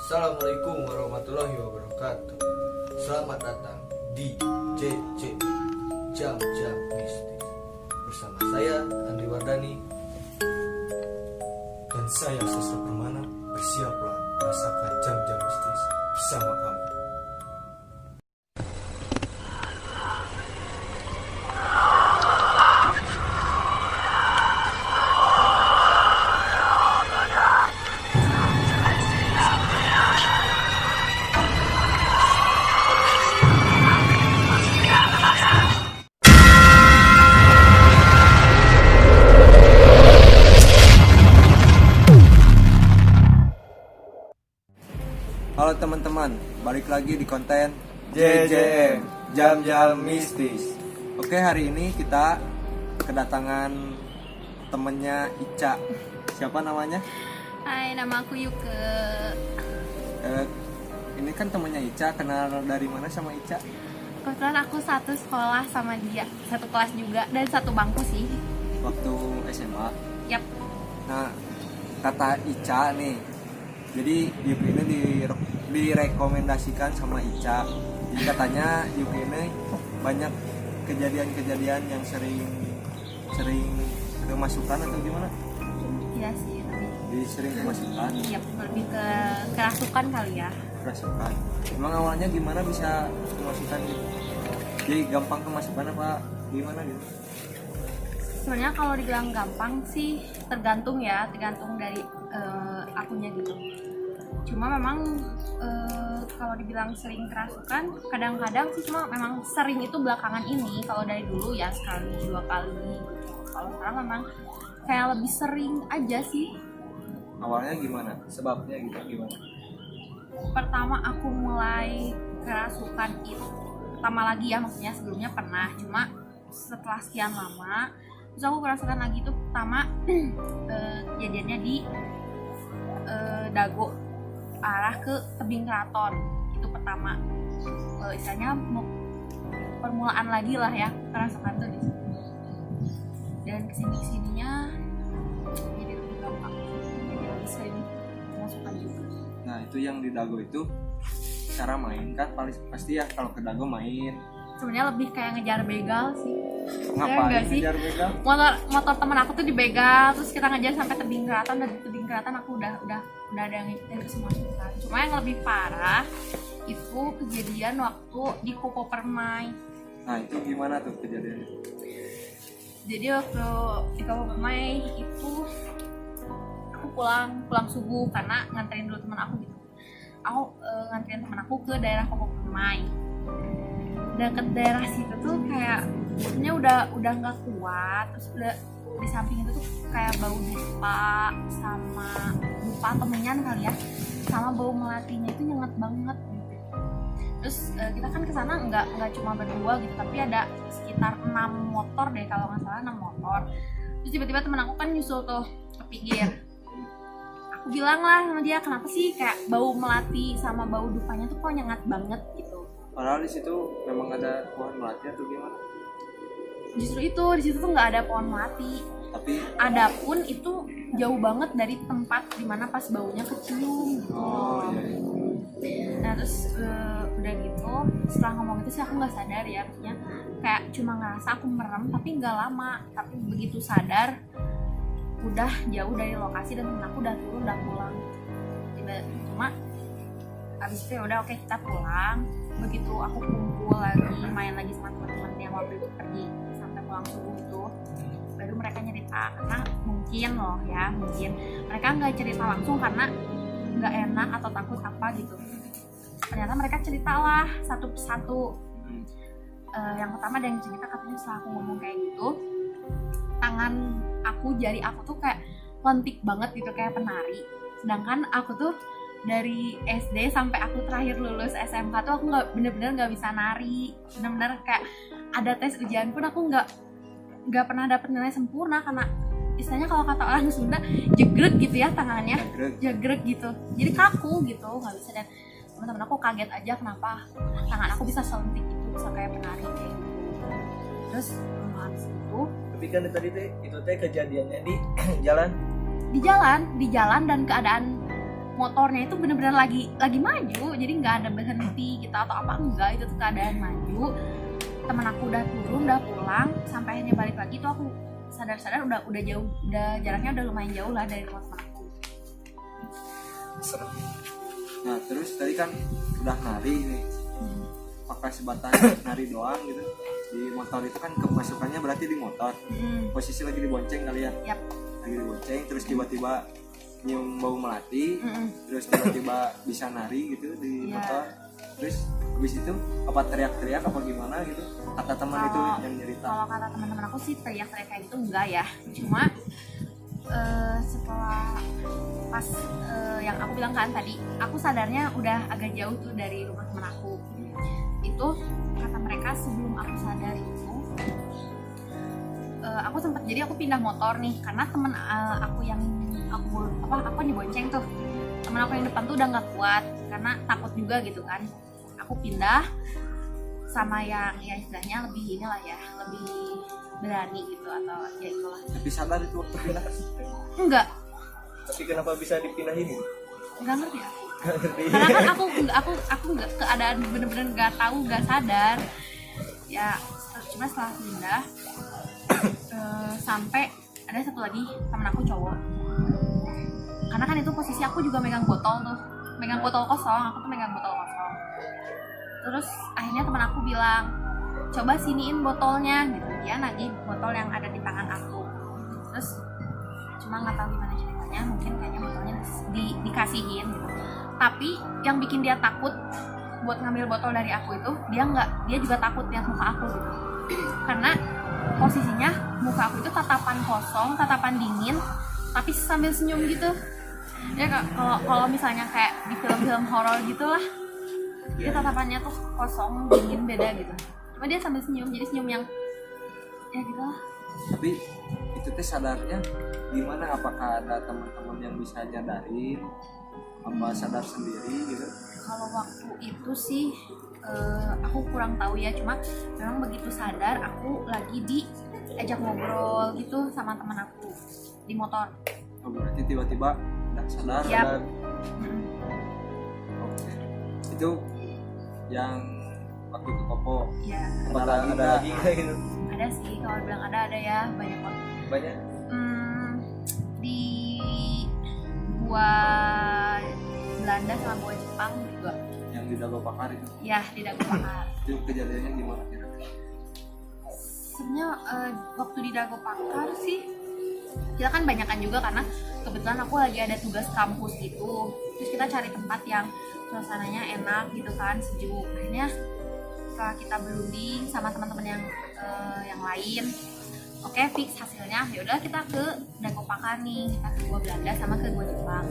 Assalamualaikum warahmatullahi wabarakatuh. Selamat datang di JJ Jam-Jam Mistis. Bersama saya Andri Wardani dan saya Sastra Permana. Bersiaplah merasakan jam-jam mistis bersama kami. Halo teman-teman, balik lagi di konten JJM Jam-Jam Mistis. Oke, hari ini kita kedatangan temennya Ica. Siapa namanya? Hai, nama aku Yuke. Ini kan temennya Ica, kenal dari mana sama Ica? Kebetulan aku satu sekolah sama dia, satu kelas juga, dan satu bangku sih. Waktu SMA. Yap. Nah, kata Ica nih, jadi Yuki ini direkomendasikan sama Ica. Jadi katanya Yuki ini banyak kejadian-kejadian yang sering kemasukan atau gimana? Iya sih, lebih. Jadi sering kemasukan. Yap, lebih ke kerasukan kali ya. Kerasukan. Emang awalnya gimana bisa kemasukan gitu? Jadi gampang kemasukan apa gimana gitu? Sebenarnya kalau dibilang gampang sih tergantung dari akunya gitu. Cuma memang kalau dibilang sering kerasukan, kadang-kadang sih cuma memang sering itu belakangan ini. Kalau dari dulu ya sekali dua kali. Kalau sekarang memang kayak lebih sering aja sih. Awalnya gimana? Sebabnya gitu gimana? Pertama aku mulai kerasukan itu pertama lagi ya, maksudnya sebelumnya pernah, cuma setelah sekian lama terus aku kerasukan lagi itu pertama kejadiannya di Dago arah ke tebing keraton. Itu pertama, istilahnya permulaan lagi lah ya kerasukan tuh di situ. Dan kesininya jadi lebih gampang, jadi lebih sering kerasukan juga. Nah, itu yang di Dago itu cara main kan pasti ya, kalau ke Dago main. Sebenarnya lebih kayak ngejar begal sih. Ngapain enggak sih? ngejar begal? Motor temen aku tuh dibegal, terus kita ngejar sampai tebing keraton, dan di tebing keraton aku udah ada yang ngikutin ke semua kita. Cuma yang lebih parah itu kejadian waktu di Kopo Permai. Nah, itu gimana tuh kejadiannya? Jadi waktu di Kopo Permai itu aku pulang subuh karena nganterin dulu teman aku gitu. Aku nganterin teman aku ke daerah Kopo Permai. Deket daerah situ tuh kayak sebenarnya udah nggak kuat, terus udah di samping itu tuh kayak bau dupa atau menyan kali ya, sama bau melatinya itu nyengat banget gitu. Terus kita kan kesana nggak cuma berdua gitu, tapi ada sekitar 6 motor deh kalau nggak salah, 6 motor. Terus tiba-tiba temen aku kan nyusul tuh ke pinggir. Aku bilang lah sama dia, kenapa sih kayak bau melati sama bau dupanya tuh kok nyengat banget gitu. Padahal di situ memang ada pohon melati atau gimana? Justru itu di situ tuh nggak ada pohon melati. Tapi Adapun itu jauh banget dari tempat dimana pas baunya kecium gitu. Nah terus udah gitu, setelah ngomong itu sih aku nggak sadar ya, artinya kayak cuma ngerasa aku merem tapi nggak lama. Tapi begitu sadar udah jauh dari lokasi dan temen aku udah turun, udah pulang. Cuma abis itu ya udah oke, kita pulang. Begitu aku kumpul lagi, main lagi sama teman-teman yang waktu itu pergi sampai pulang subuh itu, baru mereka cerita. Karena mungkin mereka nggak cerita langsung karena nggak enak atau takut apa gitu. Ternyata mereka ceritalah satu persatu. Yang pertama ada yang cerita, katanya setelah aku ngomong kayak gitu, tangan aku, jari aku tuh kayak lentik banget gitu, kayak penari. Sedangkan aku tuh dari SD sampai aku terakhir lulus SMK tuh aku bener-bener nggak bisa nari. Bener-bener kayak ada tes ujian pun aku nggak pernah dapet nilai sempurna, karena istilahnya kalau kata orang Sunda jegrek gitu ya tangannya, jegrek gitu, jadi kaku gitu, nggak bisa. Dan teman-teman aku kaget aja kenapa tangan aku bisa selentik itu, bisa kayak penari kayak gitu. Terus habis itu, Tapi kan tadi itu kejadiannya di jalan. di jalan dan keadaan motornya itu bener-bener lagi maju, jadi nggak ada berhenti kita atau apa, enggak, itu tuh keadaan maju. Temen aku udah turun, udah pulang, sampai akhirnya balik lagi tuh aku sadar-sadar udah jauh, udah jaraknya udah lumayan jauh lah dari rumah temen aku. Serem. Nah terus tadi kan udah nari nih, pakai sebatas nari doang gitu. Di motor itu kan kemasukannya berarti di motor. Posisi lagi dibonceng kalian. Yap. Lagi dibonceng terus tiba-tiba nyium bau melati, terus tiba-tiba bisa nari gitu di motor. Terus habis itu apa teriak-teriak apa gimana gitu? Kata teman itu yang cerita. Kalau kata teman-teman aku sih teriak-teriak kayak gitu enggak ya. Cuma setelah pas yang aku bilang kan tadi, aku sadarnya udah agak jauh tuh dari rumah teman aku. Itu kata mereka sebelum aku sadar itu, aku sempat, jadi aku pindah motor nih karena temen aku yang aku dibonceng tuh, temen aku yang depan tuh udah nggak kuat karena takut juga gitu kan. Aku pindah sama yang ya istilahnya lebih inilah ya, lebih berani gitu atau ya itulah. Tapi sadar itu waktu pindah? Enggak. Tapi kenapa bisa dipindahin? Enggak ngerti ya. Karena kan aku nggak, keadaan bener-bener nggak tahu, nggak sadar ya. Cuma setelah pindah sampai ada satu lagi temen aku cowok, karena kan itu posisi aku juga megang botol kosong, aku tuh megang botol kosong. Terus akhirnya teman aku bilang, coba siniin botolnya gitu. Dia nagih botol yang ada di tangan aku. Terus cuma nggak tahu gimana ceritanya, mungkin kayaknya botolnya dikasihin gitu. Tapi yang bikin dia takut buat ngambil botol dari aku itu, dia juga takut lihat muka aku gitu. Karena posisinya muka aku itu tatapan kosong, tatapan dingin, tapi sambil senyum gitu. Ya kalau misalnya kayak di film-film horor gitulah, dia tatapannya tuh kosong, dingin, beda gitu. Cuma dia sambil senyum, jadi senyum yang ya gitu lah. Tapi itu teh sadarnya gimana? Apakah ada teman-teman yang bisa nyadarin? Apa sadar sendiri gitu? Kalau waktu itu sih aku kurang tahu ya, cuma memang begitu sadar aku lagi diajak ngobrol gitu sama teman aku di motor. Oh, berarti tiba-tiba udah sadar. Yap. Oke. Itu yang waktu ke Kopo. Ya, Ada lagi kayak gitu? ada sih, kalau bilang ada ya, banyak banget. Banyak. Di gua Belanda sama gua Jepang juga. Yang di Dago Pakar itu. Ya, di Dago Pakar. Itu kejadiannya gimana kira-kira? Sebenarnya waktu di Dago Pakar sih kita kan banyakan juga karena kebetulan aku lagi ada tugas kampus gitu. Terus kita cari tempat yang suasananya enak gitu kan, sejuk. Akhirnya setelah kita berunding sama teman-teman yang lain, oke, fix hasilnya yaudah kita ke Dago Pakar nih, kita ke gua Belanda sama ke gua Jepang.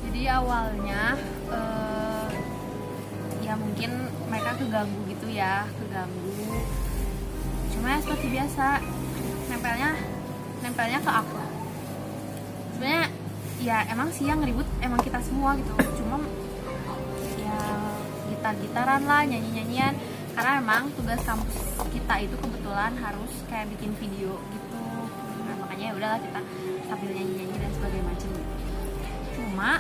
Jadi awalnya ya mungkin mereka keganggu gitu ya, cuma ya seperti biasa nempelnya ke aku. Sebenarnya ya emang sih yang ribut emang kita semua gitu, cuma ya gitar-gitaran lah, nyanyi-nyanyian, karena emang tugas kampus kita itu kebetulan harus kayak bikin video gitu. Nah makanya ya udahlah kita sambil nyanyi-nyanyi dan sebagainya macam. Cuma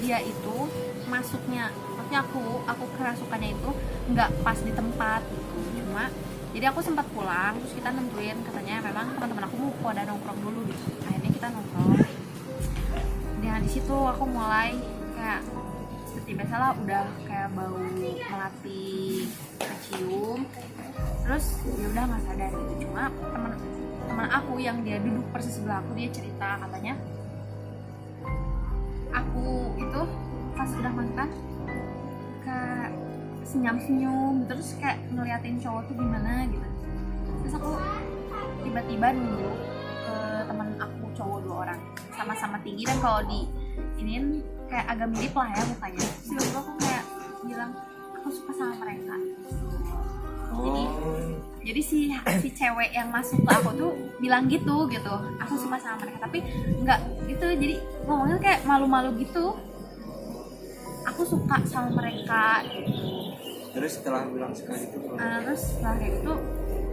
dia itu maksudnya aku kerasukannya itu nggak pas di tempat gitu. Cuma jadi aku sempat pulang, terus kita nentuin, katanya memang teman-teman aku mau pada nongkrong dulu gitu. Akhirnya kita nongkrong. Nah di situ aku mulai kayak seperti biasalah, udah kayak bau melati kecium. Terus ya udah nggak sadar gitu. Cuma teman aku yang dia duduk persis sebelah aku, dia cerita katanya aku itu pas udah makan kayak senyum-senyum, terus kayak ngeliatin cowok tuh gimana gitu. Terus aku tiba-tiba nunduk ke teman aku cowok 2 orang, sama-sama tinggi dan kalau di iniin kayak agak mirip lah ya mukanya. Terus aku kayak bilang aku suka sama mereka. Jadi si cewek yang masuk ke aku tuh bilang gitu, aku suka sama mereka, tapi enggak gitu, jadi ngomongnya kayak malu-malu gitu, aku suka sama mereka gitu. Terus setelah bilang suka gitu, Terus setelah kayak gitu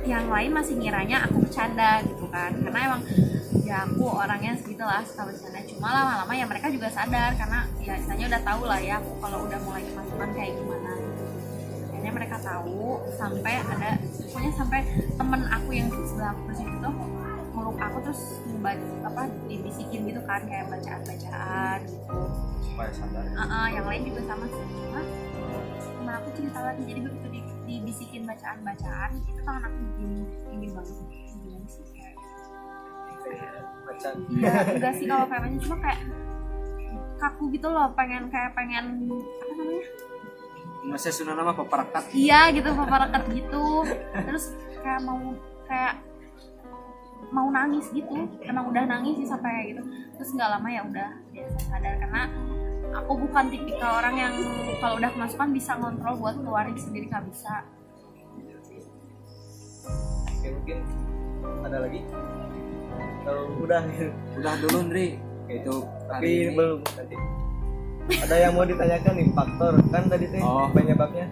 yang lain masih ngiranya aku bercanda gitu kan, karena emang ya aku orangnya segitu lah, suka bercanda. Cuma lama-lama ya mereka juga sadar, karena ya istilahnya udah tahu lah ya aku kalau udah mulai kemasukan kayak gimana. Akhirnya mereka tahu, sampai ada pokoknya sampai temen aku yang di sebelah aku persis itu meluk aku terus membaca dibisikin gitu kan, kayak bacaan-bacaan gitu. supaya sadar. Yang lain juga sama sih, cuma temen aku cerita lagi, jadi begitu dibisikin bacaan-bacaan itu tangan aku dingin banget. Gimana sih kayak Macan. ya enggak sih kalau pengen, cuma kayak kaku gitu loh, pengen apa namanya, Masih sudah nama peparakat. iya gitu, paparakat gitu, terus kayak mau nangis gitu, emang udah nangis sih sampai kayak gitu. Terus nggak lama ya udah biasa sadar, karena aku bukan tipikal orang yang kalau udah kemasukan bisa ngontrol buat keluarin sendiri, nggak bisa. Oke, mungkin ada lagi kalau udah Udah dulu Ndri. Itu tapi hari ini. belum nanti ada yang mau ditanyakan nih, faktor kan tadi teh penyebabnya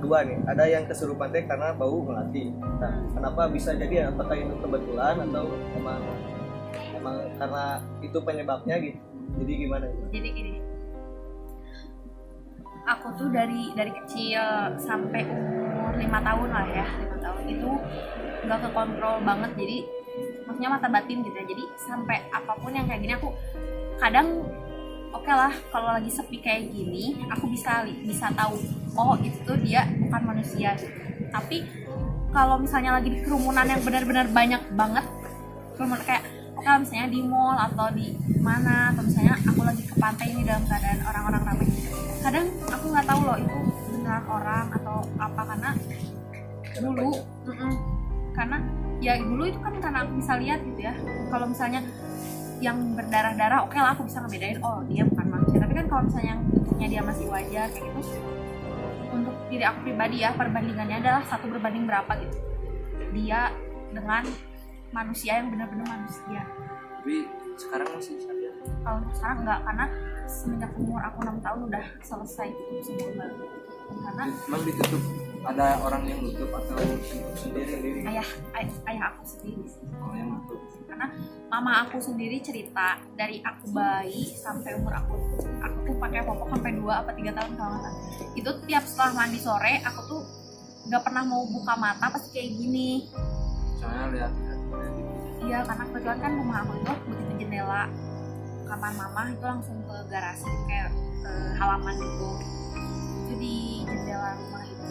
dua nih, ada yang kesurupan teh karena bau melati. Nah, kenapa bisa jadi, apakah itu kebetulan atau emang karena itu penyebabnya gitu, jadi gimana gitu? Jadi gini, aku tuh dari kecil sampai umur 5 tahun lah ya, 5 tahun itu nggak kekontrol banget, jadi maksudnya mata batin gitu ya. Jadi sampai apapun yang kayak gini aku kadang oke lah, kalau lagi sepi kayak gini aku bisa tahu oh itu tuh dia bukan manusia gitu. Tapi kalau misalnya lagi di kerumunan yang benar-benar banyak banget, kerumunan kayak kalau misalnya di mall atau di mana, atau misalnya aku lagi ke pantai ini dalam keadaan orang-orang ramai, kadang aku nggak tahu loh itu beneran orang atau apa, karena dulu karena ya dulu itu kan karena aku bisa lihat gitu ya. Kalau misalnya yang berdarah-darah oke lah aku bisa ngebedain oh dia bukan manusia. Tapi kan kalau misalnya yang bentuknya dia masih wajar kayak gitu, untuk diri aku pribadi ya, perbandingannya adalah 1 berbanding berapa gitu dia dengan manusia yang benar-benar manusia. Tapi sekarang masih sadar. Kalau untuk sekarang enggak, karena semenjak umur aku 6 tahun udah selesai tutup semua. Karena Emang ditutup, ada orang yang nutup atau sendiri? ayah aku sendiri sih. Oh, yang nutup. Karena mama aku sendiri cerita dari aku bayi sampai umur aku tuh pakai popok sampai 2 apa 3 tahun kalau nggak salah. Itu tiap setelah mandi sore aku tuh nggak pernah mau buka mata pasti kayak gini. Soalnya lihat. Iya, karena kebetulan kan rumah aku itu begitu jendela kamar mama itu langsung ke garasi kayak halaman gitu. Itu di jendela rumah itu.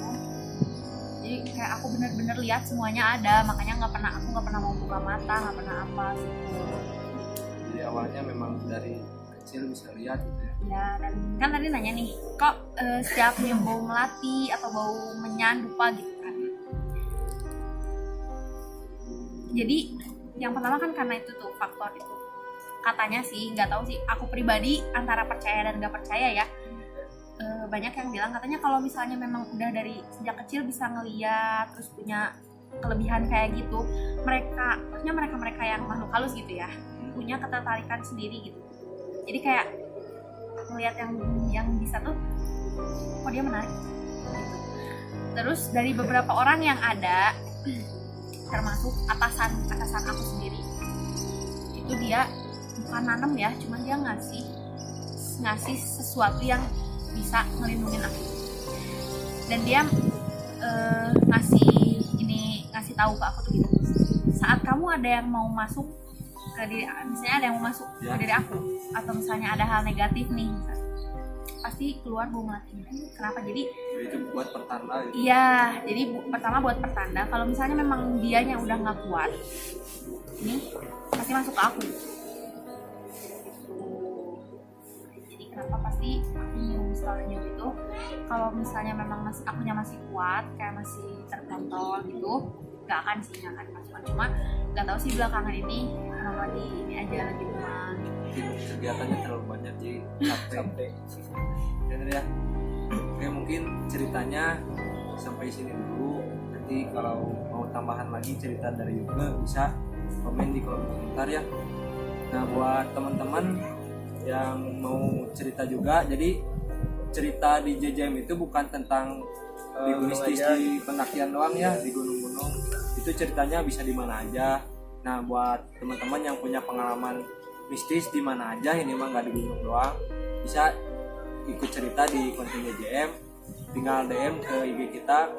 Jadi kayak aku bener-bener lihat semuanya ada, makanya aku nggak pernah mau buka mata, nggak pernah apa gitu. Jadi awalnya memang dari kecil bisa lihat gitu ya. Ya, dan kan tadi nanya nih, kok setiap nyium bau melati atau bau menyan lupa gitu kan. Jadi yang pertama kan karena itu tuh faktor itu. Katanya sih, nggak tahu sih, aku pribadi antara percaya dan nggak percaya ya. Banyak yang bilang katanya kalau misalnya memang udah dari sejak kecil bisa ngeliat terus punya kelebihan kayak gitu, mereka yang makhluk halus gitu ya, punya ketertarikan sendiri gitu. Jadi kayak ngeliat yang bisa tuh kok dia menarik gitu. Terus dari beberapa orang yang ada, termasuk atasan aku sendiri, itu dia bukan nanem ya, cuman dia ngasih sesuatu yang bisa ngelindungin aku. Dan dia ngasih tahu ke aku tuh gitu, saat kamu ada yang mau masuk ke diri, misalnya ada yang mau masuk ke diri aku, atau misalnya ada hal negatif nih, pasti keluar bau melati. Kenapa? Jadi itu buat pertanda gitu. iya, jadi pertama buat pertanda kalau misalnya memang dianya udah nggak kuat, ini pasti masuk ke aku. Jadi kenapa pasti aku nyium setelah nyium itu, kalau misalnya memang akunya masih kuat, kayak masih terkontrol gitu, nggak akan masuk. Cuma nggak tahu sih belakangan ini kenapa ini aja lagi rumah. Mungkin kegiatannya terlalu banyak jadi capek. Ya. Oke, mungkin ceritanya sampai sini dulu. Nanti kalau mau tambahan lagi cerita dari Yuga bisa komen di kolom komentar ya. Nah, buat teman-teman yang mau cerita juga, jadi cerita di JJM itu bukan tentang mistis aja. di pendakian doang ya, di gunung-gunung itu ceritanya bisa di mana aja. Nah buat teman-teman yang punya pengalaman mistis di mana aja, ini mah nggak di gunung doang, bisa ikut cerita di konten JJM, tinggal DM ke IG kita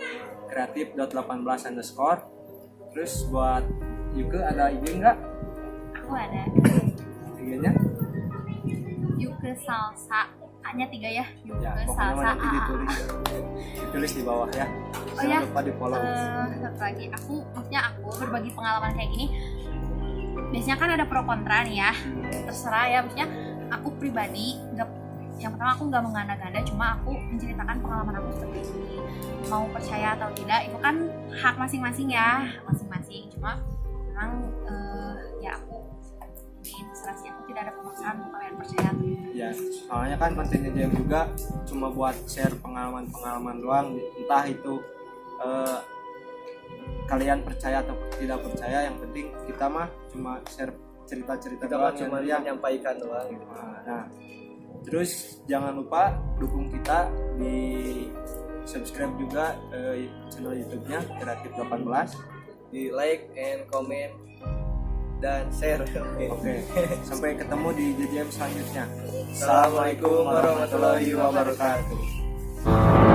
kreatif.18_. Terus buat Yuke ada IG nggak? Aku ada IG-nya? Yuke Salsa, A-nya 3 ya, Yuke Ya, pokoknya Salsa nanti ditulis di bawah ya. Oh Jangan ya, lupa di follow. satu lagi, maksudnya aku berbagi pengalaman kayak gini. Biasanya kan ada pro kontra nih ya, terserah ya. Maksudnya aku pribadi nggak, yang pertama aku nggak mengada-gada, cuma aku menceritakan pengalaman aku seperti ini. Mau percaya atau tidak itu kan hak masing-masing ya, masing-masing. Cuma memang ya aku ini terserah sih, aku tidak ada pemaksaan untuk kalian percaya. Ya, soalnya kan kontennya JJM juga cuma buat share pengalaman-pengalaman doang, entah itu kalian percaya atau tidak percaya, yang penting kita mah cuma share cerita-cerita Kita doang mah cuma yang menyampaikan doang. nah, terus jangan lupa dukung kita di subscribe juga channel YouTube-nya Kreatif 18. Di like and comment dan share. Oke, sampai ketemu di JJM selanjutnya. Assalamualaikum warahmatullahi wabarakatuh.